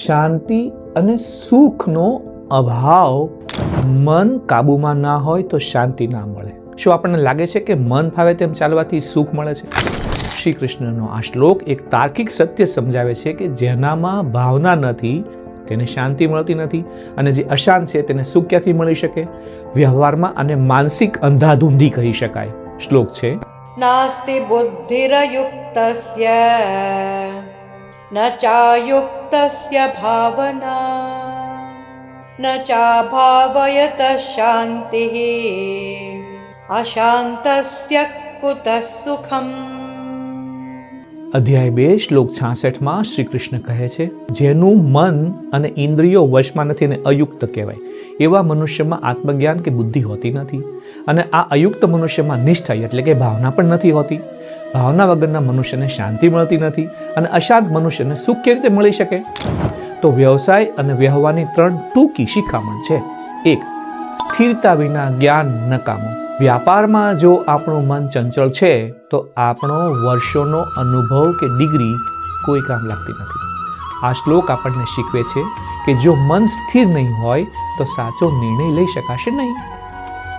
શાંતિ અને સુખનો અભાવ, મન કાબૂમાં ના હોય તો શાંતિ ના મળે. શું આપણને લાગે છે કે મન ફાવે તેમ ચાલવાથી સુખ મળે છે? શ્રી કૃષ્ણનો આ શ્લોક એક તાર્કિક સત્ય સમજાવે છે કે જેનામાં ભાવના નથી તેને શાંતિ મળતી નથી, અને જે અશાંત છે તેને સુખ ક્યાંથી મળી શકે? વ્યવહારમાં અને માનસિક અંધાધૂંધી કહી શકાય. શ્લોક છે, નાસ્તિ બુદ્ધિરયુક્તસ્ય ન ચાયુક્તસ્ય ભાવના ન ચાભાવયત શાંતિઃ અશાંતસ્ય કુતઃ સુખમ. અધ્યાય 2 શ્લોક 66માં શ્રી કૃષ્ણ કહે છે, જેનું મન અને ઇન્દ્રિયો વશમાં નથી એને અયુક્ત કહેવાય. એવા મનુષ્યમાં આત્મજ્ઞાન કે બુદ્ધિ હોતી નથી, અને આ અયુક્ત મનુષ્યમાં નિષ્ઠા એટલે કે ભાવના પણ નથી હોતી. ભાવના વગરના મનુષ્યને શાંતિ મળતી નથી, અને અશાંત મનુષ્યને સુખ કેવી રીતે મળી શકે? તો વ્યવસાય અને વ્યવહારની 3 ટૂંકી શિખામણ છે. 1. સ્થિરતા વિના જ્ઞાન નકામું. વ્યાપારમાં જો આપણું મન ચંચળ છે તો આપણો વર્ષોનો અનુભવ કે ડિગ્રી કોઈ કામ લાગતી નથી. આ શ્લોક આપણને શીખવે છે કે જો મન સ્થિર નહીં હોય તો સાચો નિર્ણય લઈ શકાશે નહીં.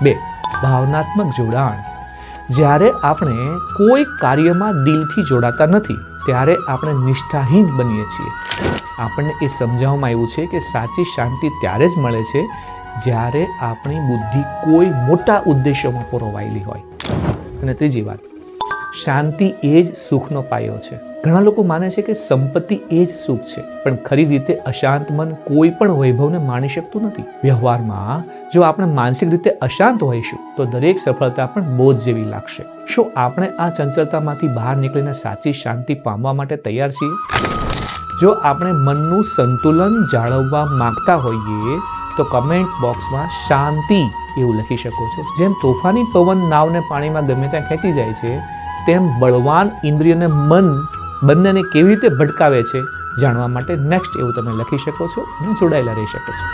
2. ભાવનાત્મક જોડાણ. જ્યારે આપણે કોઈ કાર્યમાં દિલથી જોડાતા નથી ત્યારે આપણે નિષ્ઠાહીન બનીએ છીએ. આપણને એ સમજાવવામાં આવ્યું છે કે સાચી શાંતિ ત્યારે જ મળે છે જ્યારે આપણી બુદ્ધિ કોઈ મોટા ઉદ્દેશોમાં પરોવાયેલી હોય. અને ત્રીજી વાત, શાંતિ એ જ સુખનો પાયો છે. ઘણા લોકો માને છે કે સંપત્તિ એ જ સુખ છે, પણ ખરી રીતે અશાંત મન કોઈ પણ વૈભવને માણી શકતું નથી. વ્યવહારમાં જો આપણે માનસિક રીતે અશાંત હોઈશું તો દરેક સફળતા પણ બોજ જેવી લાગશે. શું આપણે આ ચંચળતામાંથી બહાર નીકળીને સાચી શાંતિ પામવા માટે તૈયાર છીએ? જો આપણે મનનું સંતુલન જાળવવા માંગતા હોઈએ તો કમેન્ટ બોક્સમાં શાંતિ એવું લખી શકો છો. જેમ તોફાની પવન નાવને પાણીમાં ગમે ત્યાં ખેંચી જાય છે, તેમ બળવાન ઇન્દ્રિયને મન બંનેને કેવી રીતે ભટકાવે છે જાણવા માટે નેક્સ્ટ એવું તમે લખી શકો છો અને જોડાયેલા રહી શકો છો.